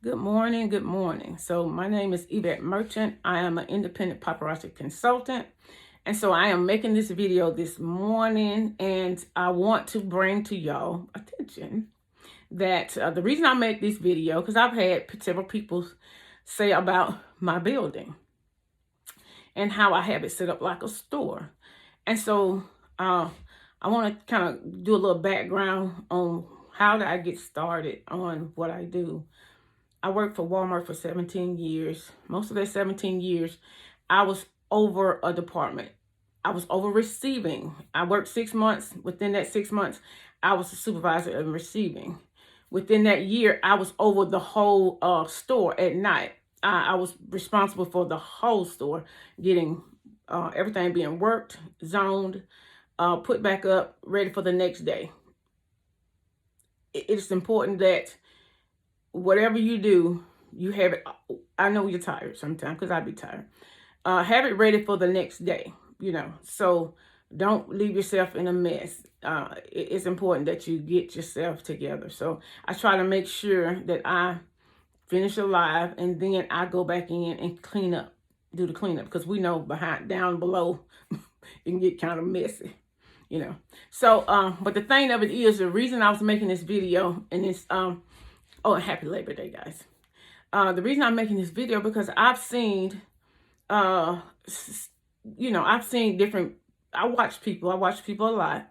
Good morning. Good morning. So, my name is Yvette Merchant. I am an independent paparazzi consultant. And so, I am making this video this morning, and I want to bring to y'all attention that the reason I make this video, because I've had several people say about my building and how I have it set up like a store. And so, I want to kind of do a little background on how did I get started on what I do. I worked for Walmart for 17 years. Most of that 17 years, I was over a department. I was over receiving. I worked 6 months. Within that 6 months, I was a supervisor in receiving. Within that year, I was over the whole store at night. I was responsible for the whole store, getting everything being worked, zoned, put back up, ready for the next day. It's important that whatever you do, you have it. I know you're tired sometimes because I'd be tired. Have it ready for the next day, so don't leave yourself in a mess. It's important that you get yourself together. So I try to make sure that I finish alive and then I go back in and do the cleanup, because we know down below, it can get kind of messy. So, but the thing of it is, the reason I was making this video, and it's, oh, and happy Labor Day, guys. The reason I'm making this video, because I've seen, I've seen different, I watch people a lot.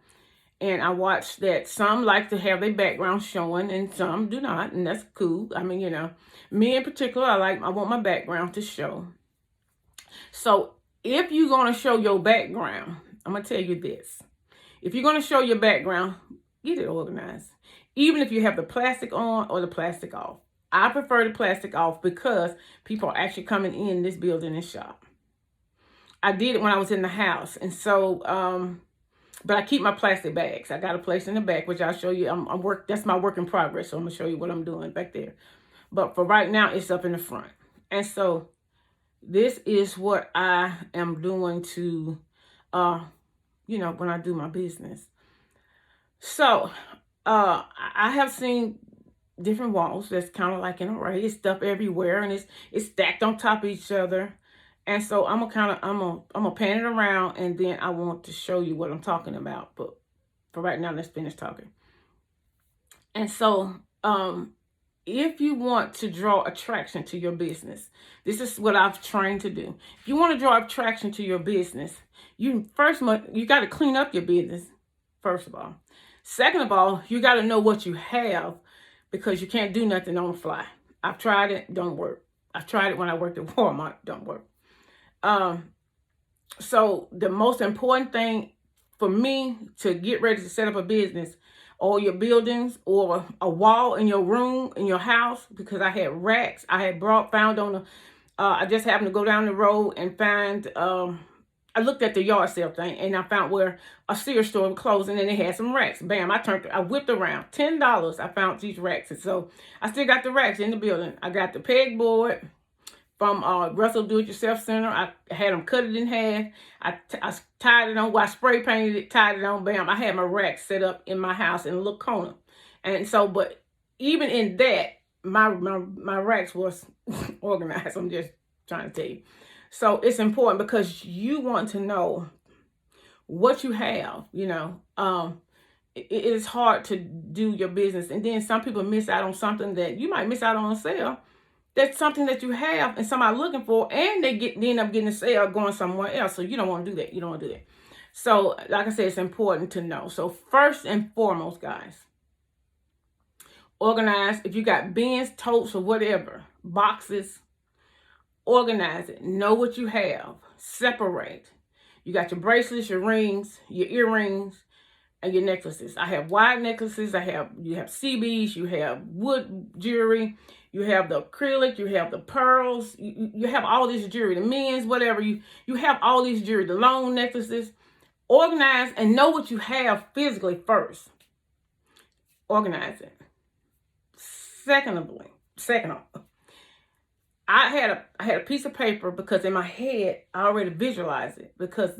And I watch that some like to have their background showing and some do not. And that's cool. I mean, me in particular, I want my background to show. So if you're going to show your background, I'm going to tell you this. If you're going to show your background, get it organized. Even if you have the plastic on or the plastic off. I prefer the plastic off because people are actually coming in this building and shop. I did it when I was in the house. And so, but I keep my plastic bags. I got a place in the back, which I'll show you. That's my work in progress. So I'm going to show you what I'm doing back there. But for right now, it's up in the front. And so this is what I am doing to, when I do my business. So, I have seen different walls that's kind of like an array. It's stuff everywhere, and it's stacked on top of each other. And so I'm gonna pan it around, and then I want to show you what I'm talking about. But for right now, let's finish talking. And so, if you want to draw attraction to your business, this is what I've trained to do. If you want to draw attraction to your business, you got to clean up your business, first of all. Second of all, you got to know what you have, because you can't do nothing on the fly. I've tried it, don't work. I've tried it when I worked at Walmart, don't work. So the most important thing for me to get ready to set up a business, or your buildings, or a wall in your room, in your house, because I had racks I had found on I just happened to go down the road and find, I looked at the yard sale thing, and I found where a Sears store was closing, and they had some racks. Bam, I whipped around. $10, I found these racks. And so I still got the racks in the building. I got the pegboard from Russell Do-It-Yourself Center. I had them cut it in half. I tied it on. I spray painted it, tied it on. Bam, I had my racks set up in my house in a little corner. And so, but even in that, my racks was organized. I'm just trying to tell you. So it's important, because you want to know what you have. It is hard to do your business, and then some people miss out on something that you might miss out on a sale. That's something that you have and somebody looking for, and they end up getting a sale going somewhere else. So you don't want to do that. You don't want to do that. So like I said, it's important to know. So first and foremost, guys, organize. If you got bins, totes, or whatever, boxes, organize it. Know what you have. Separate. You got your bracelets, your rings, your earrings, and your necklaces. I have wide necklaces. You have CBs. You have wood jewelry. You have the acrylic. You have the pearls. You have all this jewelry. The men's, whatever. You have all these jewelry. The long necklaces. Organize and know what you have physically first. Organize it. Second, I had a piece of paper, because in my head, I already visualized it. Because,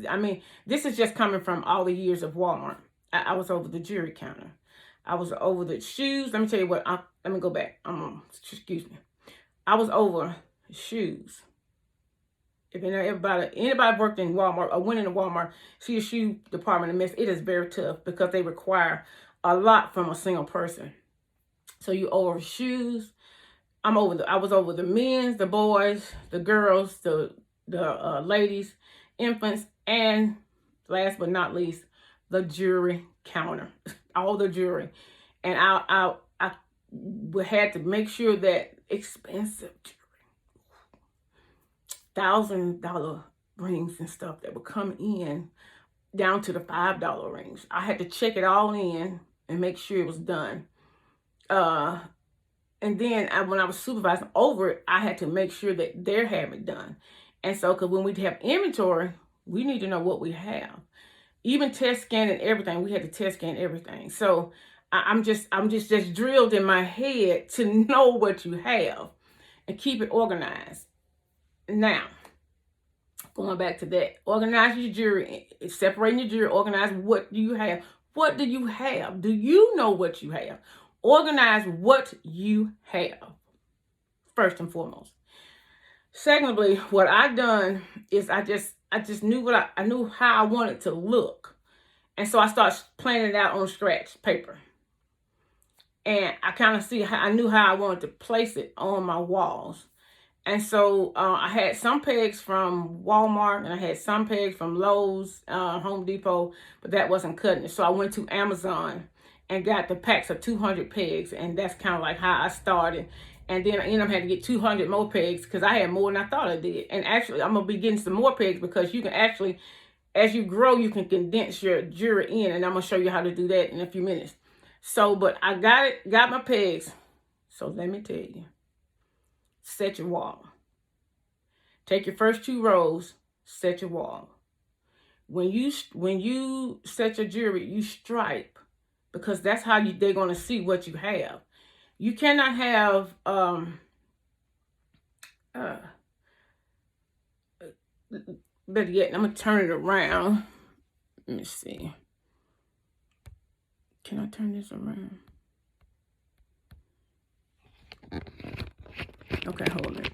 this is just coming from all the years of Walmart. I was over the jewelry counter. I was over the shoes. Let me tell you what, let me go back. Excuse me. I was over shoes. If anybody worked in Walmart or went into Walmart, see the shoe department and it is very tough because they require a lot from a single person. So you over shoes. I was over the men's, the boys, the girls, the ladies, infants, and last but not least, the jewelry counter, all the jewelry. And I had to make sure that expensive jewelry, $1,000 rings and stuff that would come in down to the $5 rings. I had to check it all in and make sure it was done. And then when I was supervising over it, I had to make sure that they're having it done. And so, because when we have inventory, we need to know what we have. Even test scanning everything, we had to test scan everything. So I'm just drilled in my head to know what you have and keep it organized. Now, going back to that, organize your jewelry, separating your jewelry, organize what you have. What do you have? Do you know what you have? Organize what you have, first and foremost. Secondly, what I've done is I just knew I knew how I wanted to look. And so I started planning it out on scratch paper. And I kind of I knew how I wanted to place it on my walls. And so I had some pegs from Walmart and I had some pegs from Lowe's, Home Depot, but that wasn't cutting it. So I went to Amazon and got the packs of 200 pegs. And that's kind of like how I started. And then I ended up having to get 200 more pegs because I had more than I thought I did. And actually, I'm going to be getting some more pegs because you can actually, as you grow, you can condense your jewelry in. And I'm going to show you how to do that in a few minutes. So, but I got my pegs. So let me tell you, set your wall. Take your first 2 rows, set your wall. When you set your jewelry, you stripe because that's how they're going to see what you have. You cannot have better yet, I'm gonna turn it around. Let me see. Can I turn this around? Okay, hold on.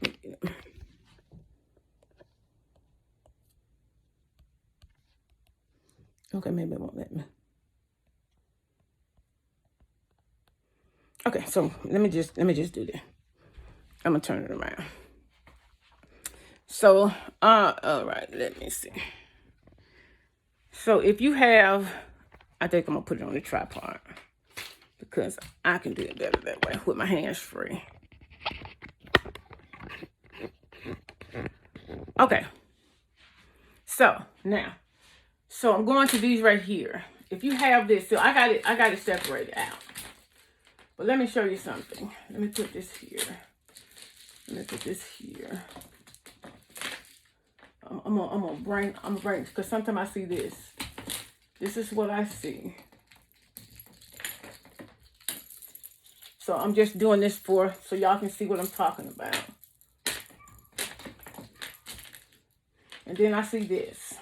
Okay, maybe it won't let me. Okay, so let me just do that. I'm gonna turn it around. So, all right, let me see. So if you have, I think I'm gonna put it on the tripod because I can do it better that way with my hands free. Okay. So now, I'm going to these right here. If you have this, so I got it separated out. But let me show you something. Let me put this here. Let me put this here. I'm gonna bring, because sometimes I see this. This is what I see. So I'm just doing this so y'all can see what I'm talking about. And then I see this.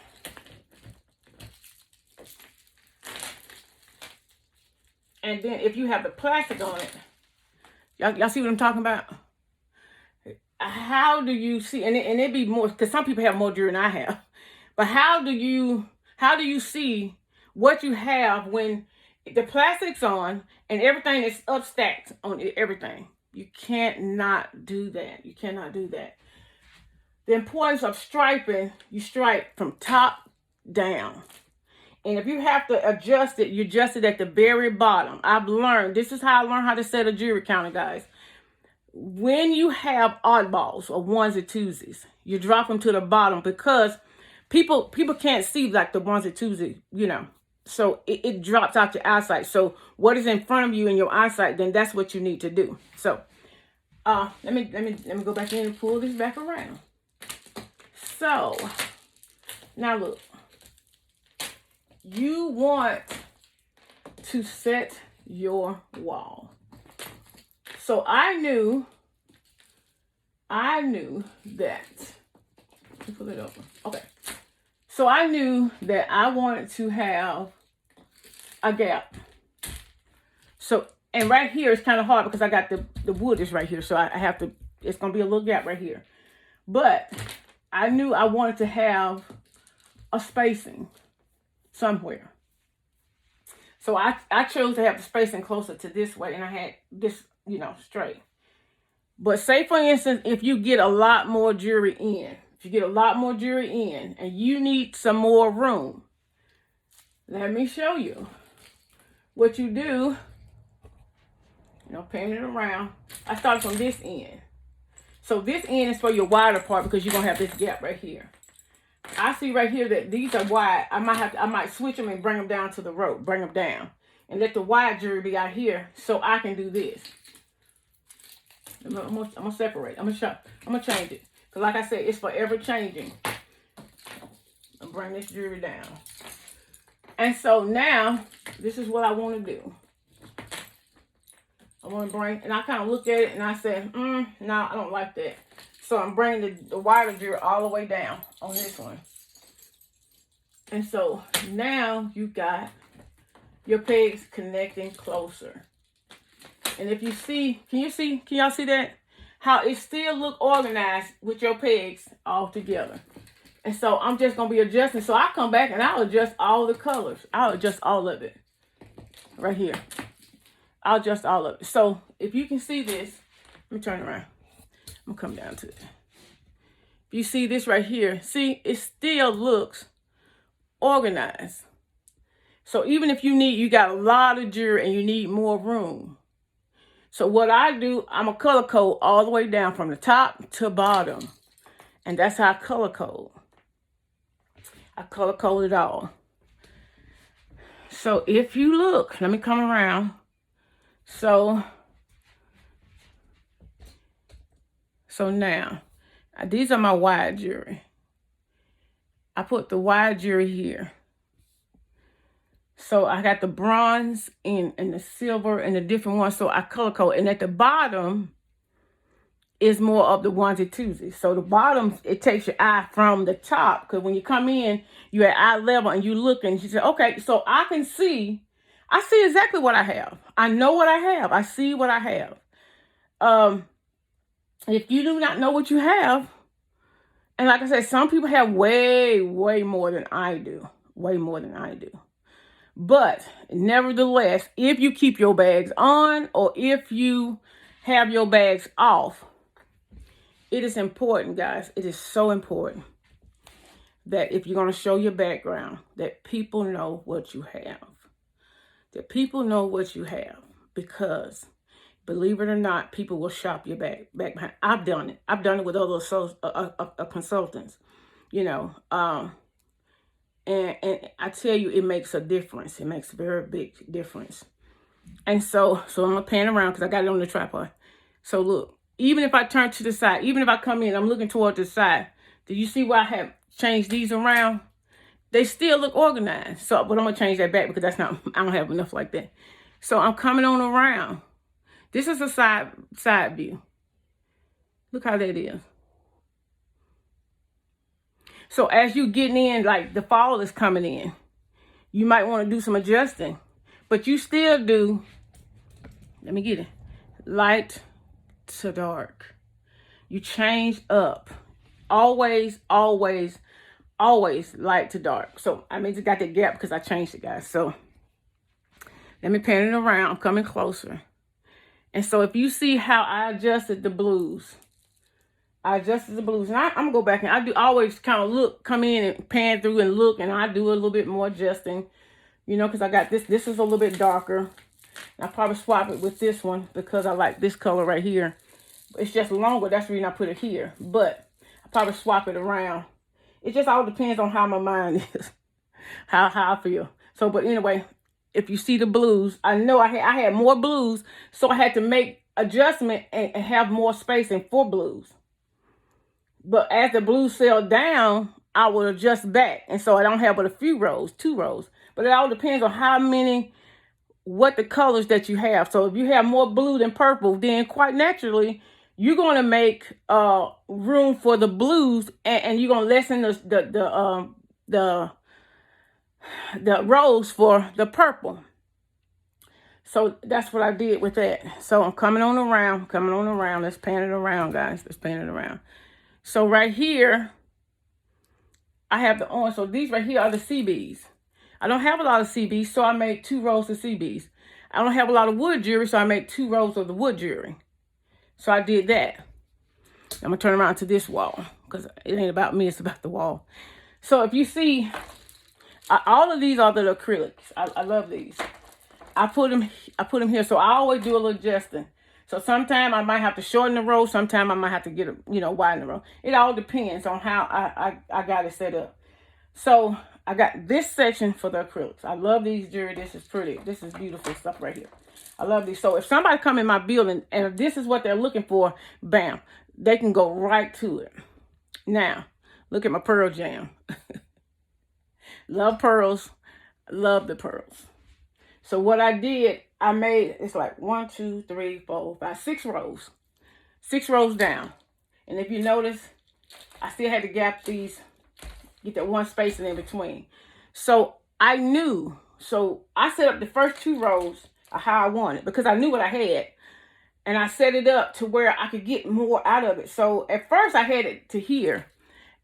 And then if you have the plastic on it, y'all see what I'm talking about? How do you see, and it'd be more, because some people have more jewelry than I have, but how do you see what you have when the plastic's on and everything is up stacked on everything? You cannot do that. You cannot do that. The importance of striping, you stripe from top down. And if you have to adjust it, you adjust it at the very bottom. This is how I learned how to set a jewelry counter, guys. When you have oddballs or ones and twosies, you drop them to the bottom because people can't see like the ones and twosies, So it drops out your eyesight. So what is in front of you in your eyesight, then that's what you need to do. So let me go back in and pull this back around. So now look. You want to set your wall. So I knew that, pull it over. Okay. So I knew that I wanted to have a gap. So, and right here it's kind of hard because I got the wood is right here. So I have to It's going to be a little gap right here. But I knew I wanted to have a spacing somewhere. So I chose to have the spacing closer to this way, and I had this, you know, straight. But say, for instance, if you get a lot more jewelry in, and you need some more room, let me show you what you do. You know, pan it around. I started from this end. So this end is for your wider part because you're going to have this gap right here. I see right here that these are wide. I might switch them and bring them down to the rope. Bring them down. And let the wide jewelry be out here so I can do this. I'm gonna separate. I'm gonna change it. Because like I said, it's forever changing. I'll bring this jewelry down. And so now, this is what I want to do. I want to bring, and I kind of looked at it and I said, no, I don't like that. So I'm bringing the wider jewelry all the way down on this one. And so now you got your pegs connecting closer. And if you see, can y'all see that? How it still look organized with your pegs all together. And so I'm just going to be adjusting. So I come back and I'll adjust all the colors. I'll adjust all of it. Right here. I'll adjust all of it. So if you can see this, let me turn around. I'm going to come down to it. If you see this right here, see, it still looks organized. So even if you got a lot of jewelry and you need more room. So what I do, I'm a color code all the way down from the top to bottom. And that's how I color code. I color code it all. So if you look, let me come around. So now, these are my wide jewelry. I put the wide jewelry here. So I got the bronze and the silver and the different ones. So I color code. And at the bottom is more of the onesie twosies. So the bottom, it takes your eye from the top. Because when you come in, you're at eye level and you look and you say, okay, so I see exactly what I have. I know what I have. I see what I have. If you do not know what you have, and like I said, some people have way, way more than I do. Way more than I do. But nevertheless, if you keep your bags on or if you have your bags off, it is important, guys. It is so important that if you're going to show your background, that people know what you have. That people know what you have. Because, believe it or not, people will shop your back behind. I've done it. I've done it with other consultants, you know. And I tell you, it makes a difference. It makes a very big difference. And so I'm going to pan around because I got it on the tripod. So look, even if I turn to the side, even if I come in, I'm looking toward the side. Do you see why I have changed these around? They still look organized. So, but I'm going to change that back because that's not, I don't have enough like that. So I'm coming on around. This is a side view. Look how that is. So as you getting in, like the fall is coming in, you might want to do some adjusting, but you still do, let me get it, light to dark. You change up. Always, always, always light to dark. So I just got that gap because I changed it, guys. So let me pan it around. I'm coming closer. And so if you see how I adjusted the blues, and I'm going to go back and I do always kind of come in and pan through and look, and I do a little bit more adjusting, you know, because I got this. This is a little bit darker. And I'll probably swap it with this one because I like this color right here. It's just longer. That's the reason I put it here. But I'll probably swap it around. It just all depends on how my mind is, how I feel. So, but anyway, if you see the blues, I know I had more blues, so I had to make adjustment and have more spacing for blues. But as the blues sell down, I will adjust back. And so I don't have but a few rows, 2 rows. But it all depends on what the colors that you have. So if you have more blue than purple, then quite naturally, you're going to make room for the blues, and you're going to lessen the rows for the purple. So that's what I did with that. So I'm coming on around. Let's pan it around, guys. Let's pan it around. So right here, I have the orange. So these right here are the CBs. I don't have a lot of CBs, so I made 2 rows of CBs. I don't have a lot of wood jewelry, so I made 2 rows of the wood jewelry. So I did that. I'm going to turn around to this wall because it ain't about me, it's about the wall. So if you see, all of these are the acrylics. I love these. I put them here, so I always do a little adjusting. So sometimes I might have to shorten the row. Sometimes I might have to get a, widen the row. It all depends on how I got it set up. So I got this section for the acrylics. I love these jewelry. This is pretty. This is beautiful stuff right here. I love these. So if somebody come in my building and if this is what they're looking for, bam, they can go right to it. Now, look at my pearl jam. Love pearls. Love the pearls. So what I did, I made, it's like 1, 2, 3, 4, 5, 6 rows. 6 rows down. And if you notice, I still had to gap these, get that one spacing in between. So I knew, so I set up the first 2 rows of how I wanted because I knew what I had. And I set it up to where I could get more out of it. So at first I had it to here.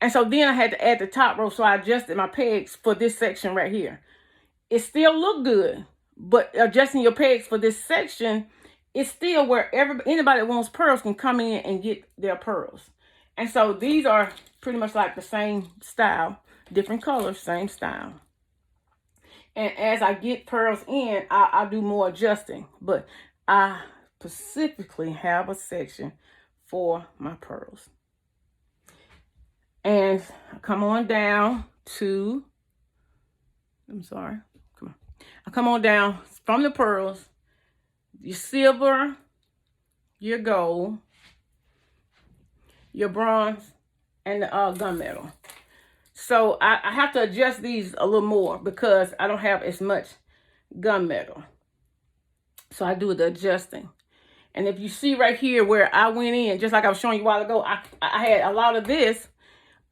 And so then I had to add the top row. So I adjusted my pegs for this section right here. It still looked good. But adjusting your pegs for this section, it's still where anybody that wants pearls can come in and get their pearls. And so these are pretty much like the same style, different colors, same style. And as I get pearls in, I do more adjusting. But I specifically have a section for my pearls. And I come on down to, I come on down from the pearls, your silver, your gold, your bronze, and the gunmetal. So I have to adjust these a little more because I don't have as much gunmetal. So I do the adjusting. And if you see right here where I went in, just like I was showing you a while ago, I had a lot of this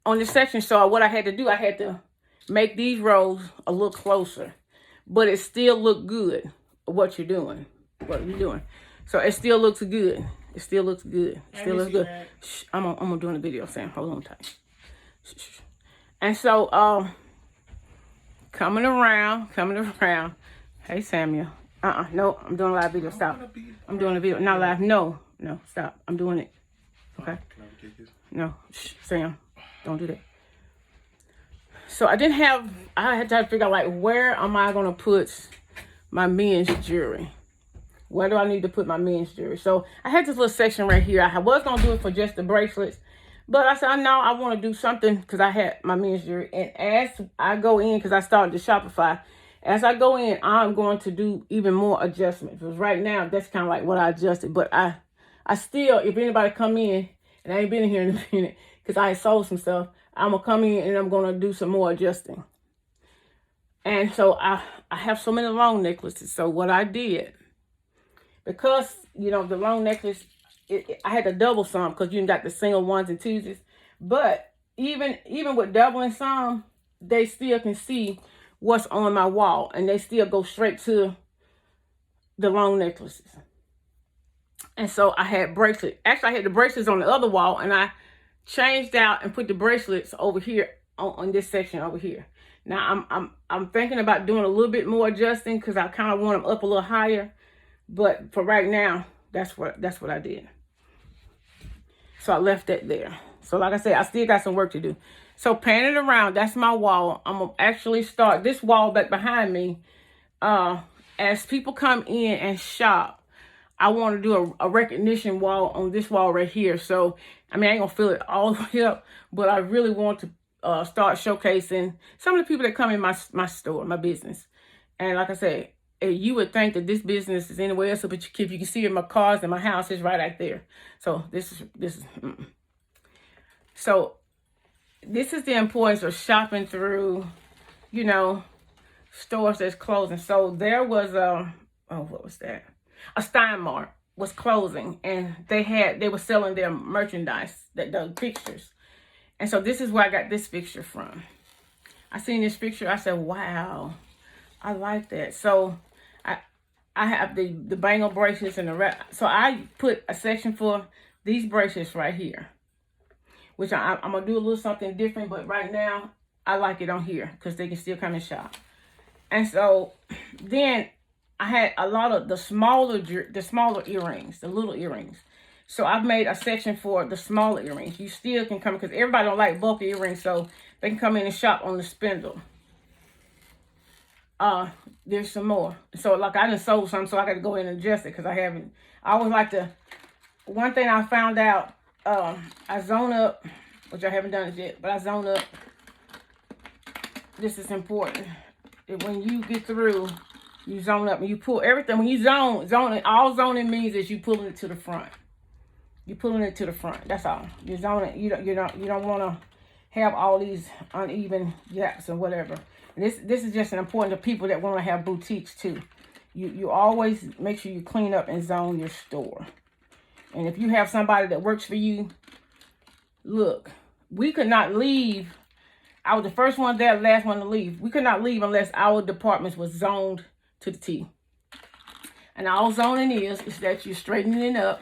on this section. So what I had to do, I had to make these rows a little closer. But it still looked good, what you're doing. So it still looks good. It still looks good. It still looks good. Shh, I'm doing a video, Sam. Hold on tight. Shh. And so, coming around. Hey, Samuel. No, I'm doing a live video. Stop. I'm doing a video. Not live. No, stop. I'm doing it. Okay? No, shh, Sam. Don't do that. So I had to figure out like, where am I going to put my men's jewelry? Where do I need to put my men's jewelry? So I had this little section right here. I was going to do it for just the bracelets. But I said, no, I want to do something because I had my men's jewelry. And as I go in, because I started to Shopify, as I go in, I'm going to do even more adjustments. Because right now, that's kind of like what I adjusted. But I still, if anybody come in, and I ain't been in here in a minute because I had sold some stuff, I'm going to come in and I'm going to do some more adjusting. And so I have so many long necklaces. So what I did, because, the long necklace, I had to double some because you got the single ones and twos. But even with doubling some, they still can see what's on my wall. And they still go straight to the long necklaces. And so I had bracelets. Actually, I had the bracelets on the other wall. And I changed out and put the bracelets over here on this section over here. Now I'm thinking about doing a little bit more adjusting because I kind of want them up a little higher. But for right now, that's what I did. So I left that there. So like I said, I still got some work to do. So pan it around. That's my wall. I'm gonna actually start this wall back behind me. As people come in and shop, I want to do a recognition wall on this wall right here. So, I mean, I ain't going to fill it all the way up, but I really want to start showcasing some of the people that come in my store, my business. And like I said, you would think that this business is anywhere else, but if you can see in my cars and my house is right out there. So this is So this is the importance of shopping through, stores that's closing. So there was what was that? A Steinmart was closing, and they were selling their merchandise, the fixtures. And so this is where I got this fixture from. I seen this picture. I said, wow, I like that. So I have the bangle bracelets and the rest. So I put a section for these bracelets right here, which I'm going to do a little something different. But right now, I like it on here because they can still come and shop. And so then I had a lot of the smaller earrings, the little earrings. So I've made a section for the smaller earrings. You still can come, because everybody don't like bulky earrings, so they can come in and shop on the spindle. There's some more. So like I done sold some, so I got to go in and adjust it because I haven't. I always like to. One thing I found out, I zone up, which I haven't done it yet, but I zone up. This is important. When you get through, you zone up and you pull everything. When you zoning, all zoning means is you pulling it to the front. You're pulling it to the front. That's all. You're zoning. You don't want to have all these uneven gaps or whatever. And this is just an important to people that want to have boutiques too. You always make sure you clean up and zone your store. And if you have somebody that works for you, look, we could not leave. I was the first one there, last one to leave. We could not leave unless our departments was zoned to the T. And all zoning is that you're straightening it up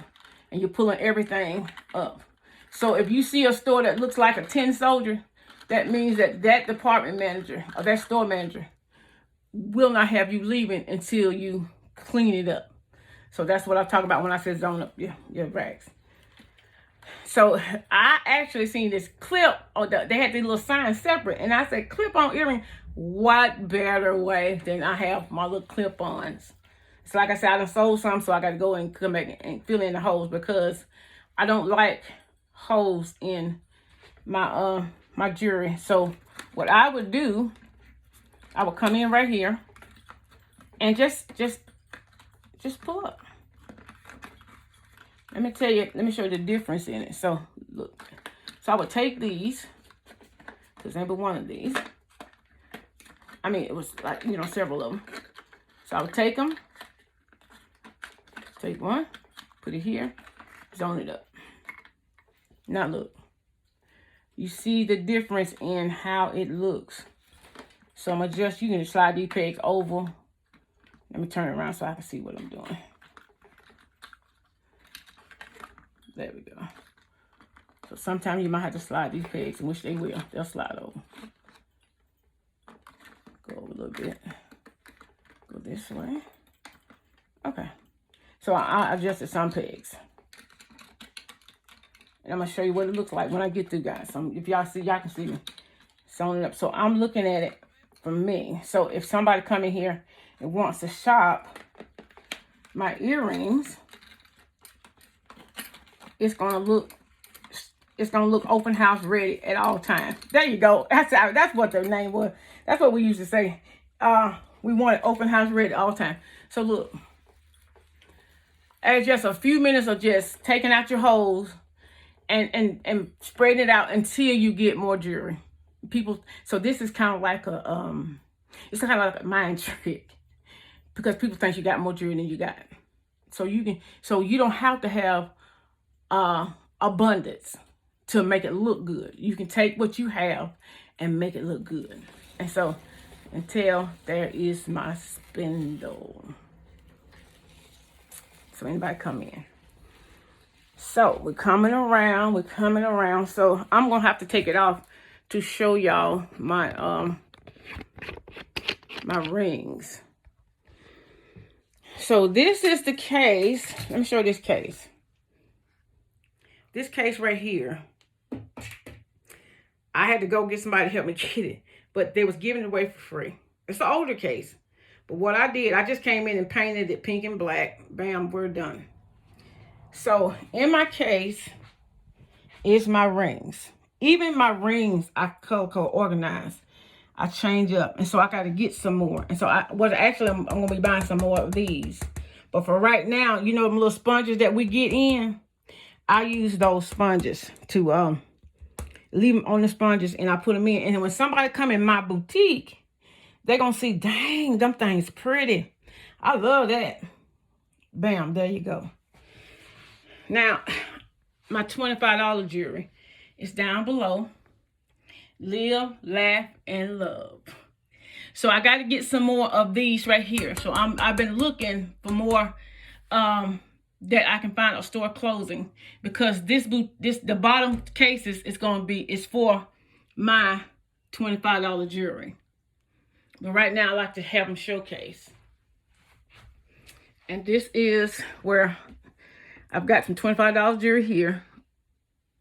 and you're pulling everything up. So if you see a store that looks like a tin soldier, that means that that department manager or that store manager will not have you leaving until you clean it up. So that's what I talk about when I said zone up your rags. So I actually seen this clip, or they had these little signs separate, and I said, clip-on earring, what better way than I have my little clip-ons? So like I said, I done sold some, so I got to go and come back and fill in the holes because I don't like holes in my my jewelry. So what I would do, I would come in right here and just pull up. Let me tell you, let me show you the difference in it. So look, so I would take these, because every one of these, I mean, it was like, you know, several of them. So I would take them, take one, put it here, zone it up. Now look, you see the difference in how it looks. So I'm just, you can slide these pegs over. Let me turn it around so I can see what I'm doing. There we go. So sometimes you might have to slide these pegs, in which they will. They'll slide over. Go over a little bit. Go this way. Okay. So I adjusted some pegs. And I'm going to show you what it looks like when I get through, guys. So if y'all see, y'all can see me sewing it up. So I'm looking at it from me. So if somebody come in here and wants to shop my earrings, it's gonna look open house ready at all times. There you go. That's what the name was. That's what we used to say. We wanted open house ready all the time. So look, at just a few minutes of just taking out your holes and spreading it out until you get more jewelry. People, so this is kind of like a it's kind of like a mind trick, because people think you got more jewelry than you got. So you don't have to have abundance to make it look good. You can take what you have and make it look good. And so until there is my spindle. So anybody come in. So we're coming around. So I'm gonna have to take it off to show y'all my my rings. So this is the case. Let me show you this case. This case right here, I had to go get somebody to help me get it, but they was giving it away for free. It's an older case, but what I did, I just came in and painted it pink and black. Bam, we're done. So in my case is my rings. Even my rings, I color organize. I change up, and so I got to get some more. And so I'm gonna be buying some more of these. But for right now, you know them little sponges that we get in. I use those sponges to leave them on the sponges, and I put them in. And when somebody come in my boutique, they're going to see, dang, them things pretty. I love that. Bam, there you go. Now, my $25 jewelry is down below. Live, laugh, and love. So I got to get some more of these right here. So I've been looking for more that I can find a store closing, because the bottom cases is for my $25 jewelry. But right now I like to have them showcase. And this is where I've got some $25 jewelry here,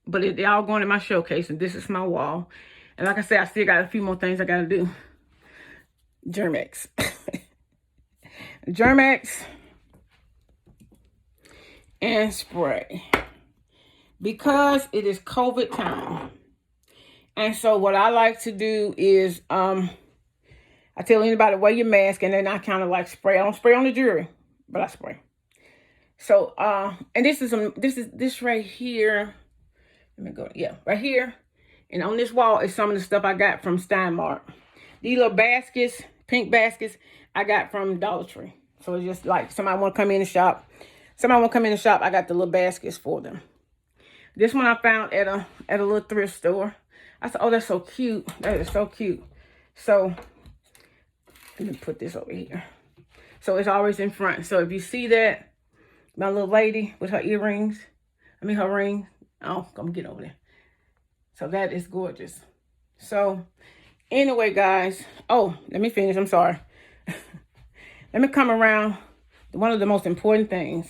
but they're all going in my showcase, and this is my wall. And like I said, I still got a few more things I got to do. Germ-X. Germ-X and spray, because it is COVID time. And so what I like to do is I tell anybody, wear your mask, and then I kind of like spray. I don't spray on the jewelry, but I spray. So and this right here. Let me go. Yeah, right here. And on this wall is some of the stuff I got from Stein Mart. These little baskets, pink baskets, I got from Dollar Tree. So it's just like somebody want to come in and shop. I got the little baskets for them. This one I found at a little thrift store. I said, oh, that's so cute. That is so cute. So let me put this over here. So it's always in front. So if you see that, my little lady with her earrings, her ring. Oh, I'm getting over there. So that is gorgeous. So anyway, guys. Oh, let me finish. I'm sorry. Let me come around to one of the most important things.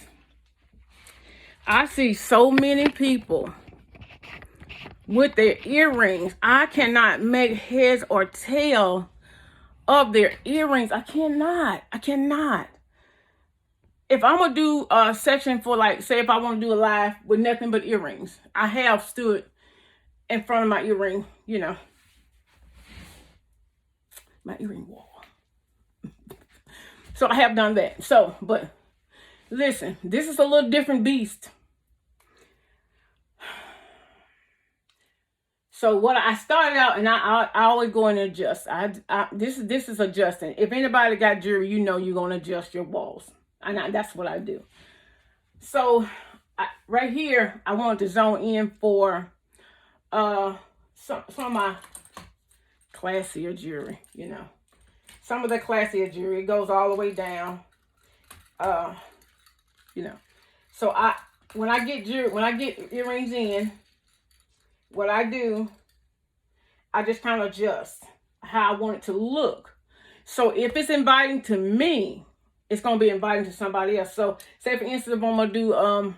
I see so many people with their earrings. I cannot make heads or tail of their earrings. I cannot. If I'm going to do a section for, like, say if I want to do a live with nothing but earrings, I have stood in front of my earring, my earring wall. So I have done that. So, but listen, this is a little different beast. So what I started out, and I always go and adjust. This is adjusting. If anybody got jewelry, you're going to adjust your walls. And that's what I do. So right here, I wanted to zone in for some of my classier jewelry, Some of the classier jewelry, it goes all the way down. So when I get earrings in, what I do, I just kind of adjust how I want it to look. So if it's inviting to me, it's going to be inviting to somebody else. So say for instance, if I'm going to do a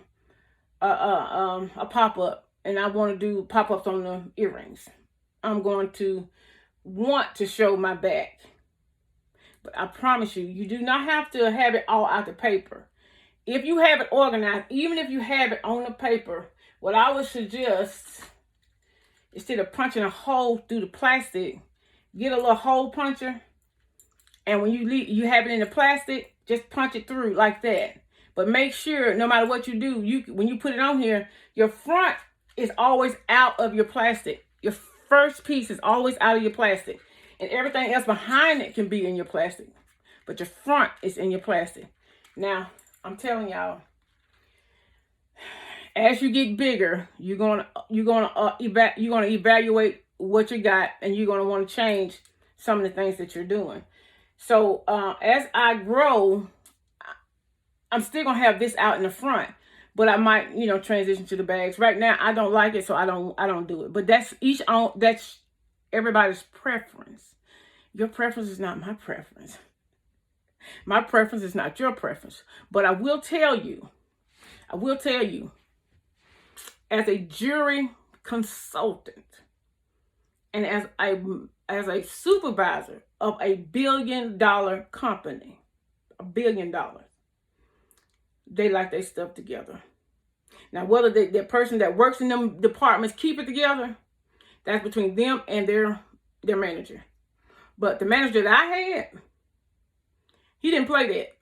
pop-up, and I want to do pop-ups on the earrings, I'm going to want to show my back. But I promise you do not have to have it all out the paper. If you have it organized, even if you have it on the paper, what I would suggest, instead of punching a hole through the plastic, get a little hole puncher. And when you have it in the plastic, just punch it through like that. But make sure, no matter what you do, when you put it on here, your front is always out of your plastic. Your first piece is always out of your plastic. And everything else behind it can be in your plastic. But your front is in your plastic. Now, I'm telling y'all, as you get bigger, you're gonna evaluate what you got, and you're gonna want to change some of the things that you're doing. So as I grow, I'm still gonna have this out in the front, but I might, transition to the bags. Right now, I don't like it, so I don't do it. But that's everybody's preference. Your preference is not my preference. My preference is not your preference. But I will tell you, as a jewelry consultant and as a supervisor of $1 billion company, $1 billion, they like their stuff together. Now, whether the person that works in them departments keep it together, that's between them and their manager. But the manager that I had, he didn't play that.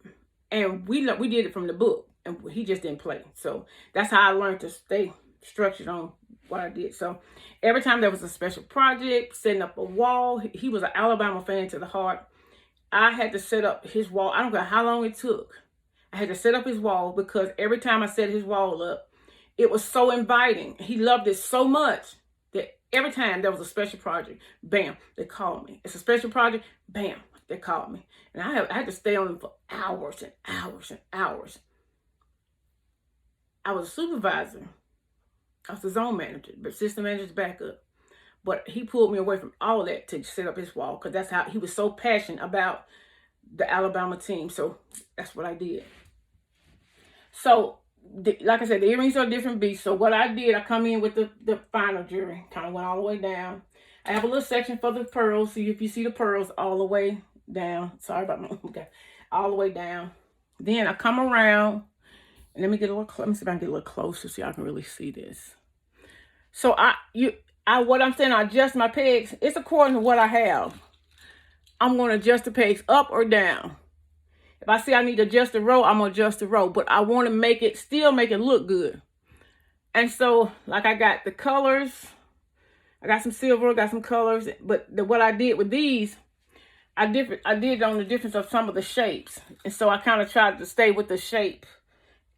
And we did it from the book, and he just didn't play. So that's how I learned to stay structured on what I did. So every time there was a special project, setting up a wall, he was an Alabama fan to the heart. I had to set up his wall. I don't care how long it took. I had to set up his wall, because every time I set his wall up, it was so inviting. He loved it so much that every time there was a special project, bam, they called me. It's a special project, bam, They called me. And I had to stay on them for hours and hours and hours. I was a supervisor. I was the zone manager, but system manager's backup. But he pulled me away from all that to set up his wall, because that's how he was so passionate about the Alabama team. So that's what I did. So, like I said, the earrings are a different beast. So what I did, I come in with the final jewelry, kind of went all the way down. I have a little section for the pearls. See if you see the pearls all the way down. Sorry about my, okay, all the way down. Then I come around, and let me see if I can get a little closer so y'all can really see this. So what I'm saying, I adjust my pegs. It's according to what I have. I'm going to adjust the pegs up or down. If I see I need to adjust the row, I'm going to adjust the row. But I want to still make it look good. And so, like, I got the colors. I got some silver, got some colors. But what I did with these, I did it on the difference of some of the shapes. And so I kind of tried to stay with the shape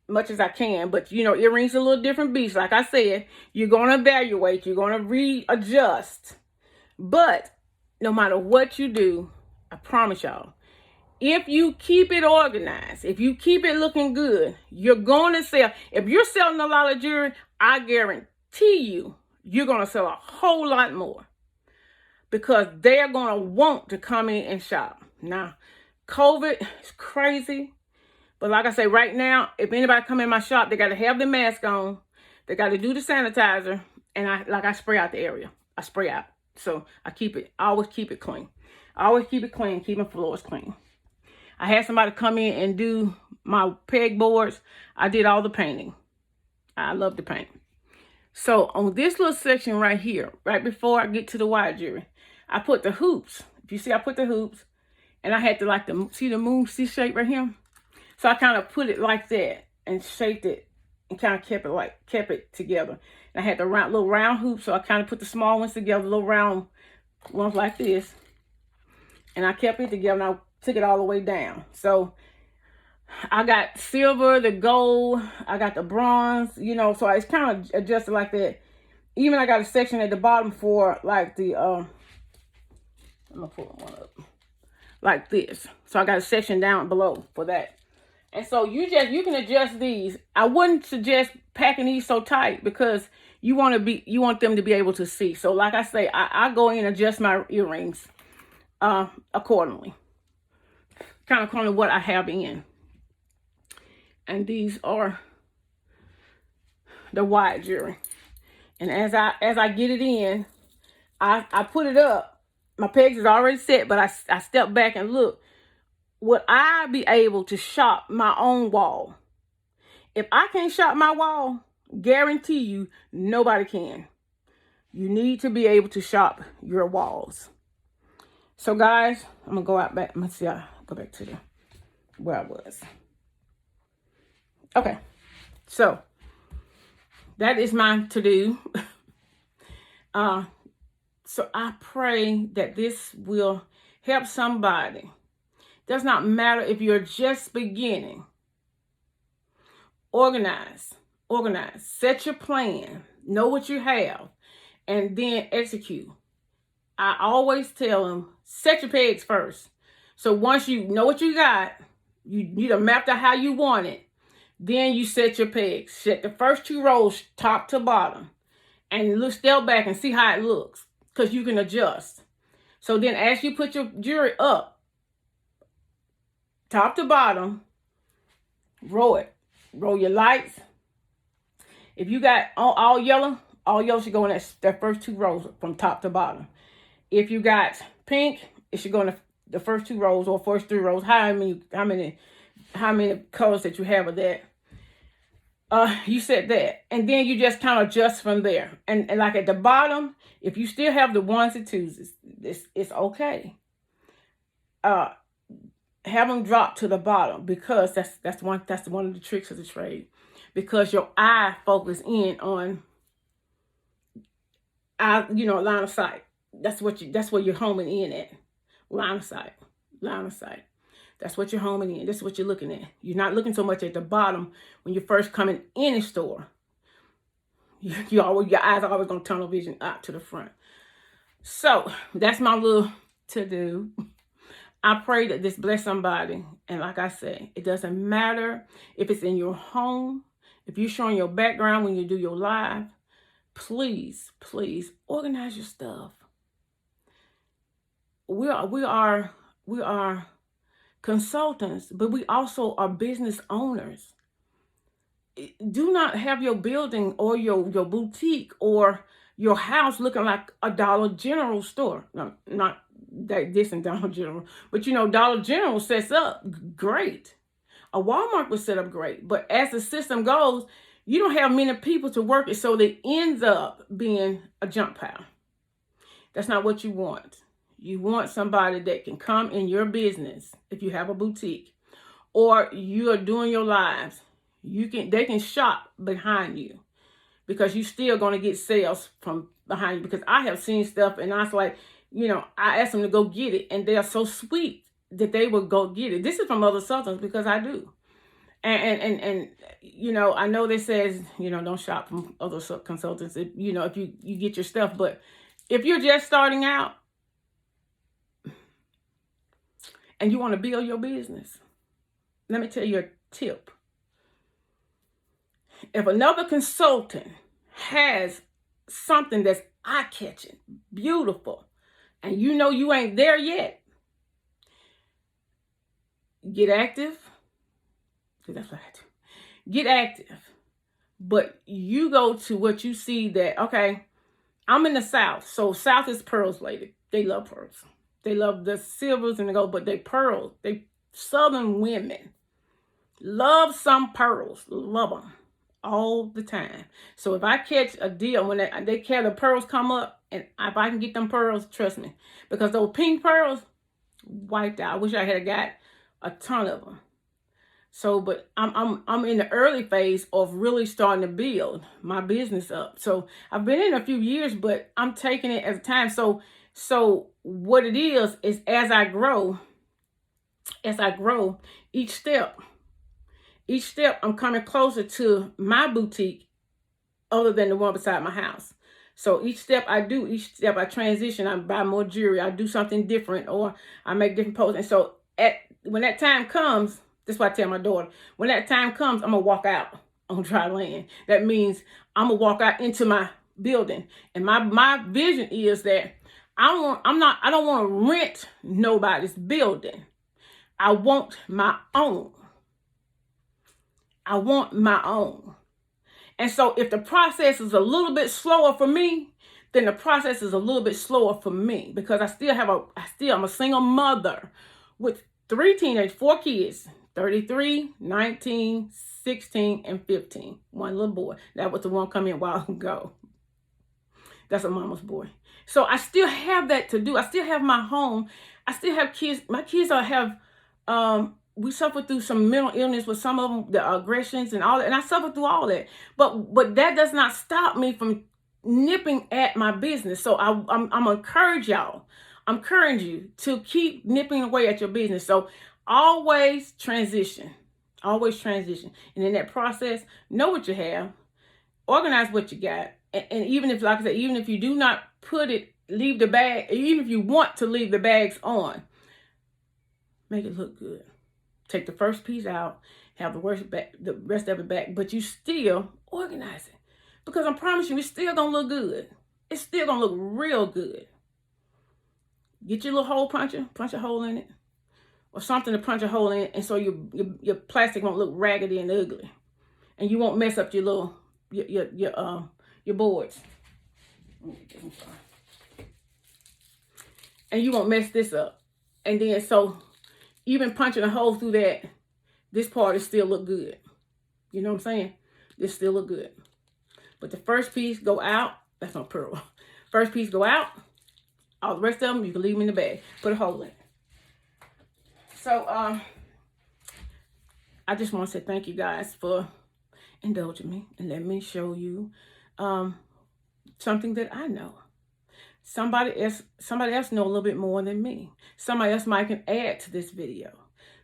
much as I can. But, you know, earrings are a little different beast. Like I said, you're going to evaluate. You're going to readjust. But no matter what you do, I promise y'all, if you keep it organized, if you keep it looking good, you're going to sell. If you're selling a lot of jewelry, I guarantee you're going to sell a whole lot more, because they're going to want to come in and shop. Now, COVID is crazy. But like I say, right now, if anybody come in my shop, they got to have the mask on. They got to do the sanitizer. And I spray out the area. I spray out. So I always keep it clean. I always keep it clean, keep my floors clean. I had somebody come in and do my pegboards. I did all the painting. I love to paint. So on this little section right here, right before I get to the wire jewelry, I put the hoops. If you see, I put the hoops. And I had to see the moon, see shape right here? So I kind of put it like that and shaped it and kind of kept it together. And I had the little round hoops, so I kind of put the small ones together, little round ones like this. And I kept it together, and I took it all the way down. So I got silver, the gold, I got the bronze, you know, so it's kind of adjusted like that. Even I got a section at the bottom for like the, I'm gonna pull one up, like this. So I got a section down below for that. And so you can adjust these. I wouldn't suggest packing these so tight, because you want them to be able to see. So like I say, I go in and adjust my earrings accordingly. Kind of according to what I have in. And these are the wide jewelry. And as I get it in, I put it up. My pegs is already set, but I step back and look. Would I be able to shop my own wall? If I can't shop my wall, guarantee you nobody can. You need to be able to shop your walls. So guys, I'm gonna go out back. Let's see. I'll go back to where I was. Okay, so that is my to-do. So I pray that this will help somebody. Does not matter if you're just beginning. Organize. Set your plan. Know what you have. And then execute. I always tell them, set your pegs first. So once you know what you got, you done mapped out how you want it, then you set your pegs. Set the first 2 rows top to bottom. And step back and see how it looks, because you can adjust. So then as you put your jewelry up, top to bottom, row it. Row your lights. If you got all yellow should go in that first 2 rows from top to bottom. If you got pink, it should go in the first 2 rows or first 3 rows. How many colors that you have of that. You set that. And then you just kind of adjust from there. And like at the bottom, if you still have the 1s and 2s, it's okay. Have them drop to the bottom, because that's one of the tricks of the trade, because your eye focus in on line of sight. That's where you're homing in at. Line of sight. That's what you're homing in. That's what you're looking at. You're not looking so much at the bottom when you're first coming in the store. Your eyes are always gonna tunnel vision out to the front. So that's my little to do. I pray that this bless somebody. And like I say, it doesn't matter if it's in your home, if you're showing your background when you do your live, please, please organize your stuff. We are consultants, but we also are business owners. Do not have your building or your boutique or your house looking like a Dollar General store. No, not that this and Dollar General, but Dollar General sets up great. A Walmart was set up great, but as the system goes, you don't have many people to work it, so it ends up being a junk pile. That's not what you want. You want somebody that can come in your business if you have a boutique or you are doing your lives. They can shop behind you because you're still going to get sales from behind you. Because I have seen stuff and I was like, I asked them to go get it and they are so sweet that they will go get it. This is from other consultants because I do. And I know they says, don't shop from other consultants if you get your stuff. But if you're just starting out and you want to build your business, let me tell you a tip. If another consultant has something that's eye-catching, beautiful, and you ain't there yet, get active. Because that's what I do. Get active. But you go to what you see that, okay, I'm in the South. So South is pearls, lady. They love pearls. They love the silvers and the gold, but they pearls. They Southern women love some pearls. Love them all the time. So if I catch a deal when they carry the pearls come up, and if I can get them pearls, trust me, because those pink pearls wiped out. I wish I had got a ton of them. So, but I'm in the early phase of really starting to build my business up. So I've been in a few years, but I'm taking it as time. So what it is as I grow, each step, I'm coming closer to my boutique other than the one beside my house. So each step I transition, I buy more jewelry, I do something different, or I make different posts. And so when that time comes, that's why I tell my daughter, when that time comes, I'm going to walk out on dry land. That means I'm going to walk out into my building. And my vision is that I don't want to rent nobody's building. I want my own. And so if the process is a little bit slower for me, then the process is a little bit slower for me because I'm a single mother with 4 kids, 33, 19, 16, and 15. One little boy. That was the one coming a while ago. That's a mama's boy. So I still have that to do. I still have my home. I still have kids. My kids we suffered through some mental illness with some of them, the aggressions and all that. And I suffered through all that. But that does not stop me from nipping at my business. So I'm encourage y'all. I'm encouraging you to keep nipping away at your business. So always transition. And in that process, know what you have, organize what you got. And even if, like I said, even if you do not leave the bag, even if you want to leave the bags on, make it look good. Take the first piece out, have the rest of it back, but you still organize it. Because I promise you, it's still going to look good. It's still going to look real good. Get your little hole puncher, punch a hole in it. Or something to punch a hole in, and so your plastic won't look raggedy and ugly. And you won't mess up your boards. And you won't mess this up. And then so even punching a hole through that, this part is still look good. You know what I'm saying? This still look good. But the first piece go out. That's not pearl. First piece go out. All the rest of them, you can leave them in the bag. Put a hole in it. So, I just want to say thank you guys for indulging me and let me show you something that I know. Somebody else know a little bit more than me. Somebody else might can add to this video.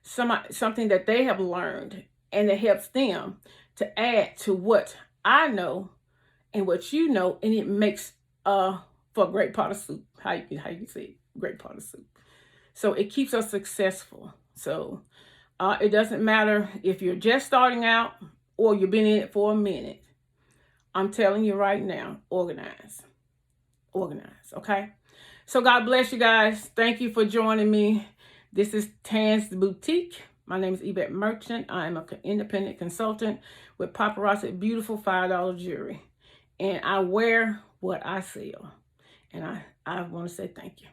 Something that they have learned and it helps them to add to what I know and what you know, and it makes for a great pot of soup. How you can say it? Great pot of soup. So it keeps us successful. So it doesn't matter if you're just starting out or you've been in it for a minute. I'm telling you right now, organize. Organize, okay? So God bless you guys. Thank you for joining me. This is Tan's Boutique. My name is Yvette Merchant. I am an independent consultant with Paparazzi Beautiful $5 Jewelry. And I wear what I sell. And I want to say thank you.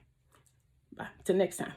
Bye. Till next time.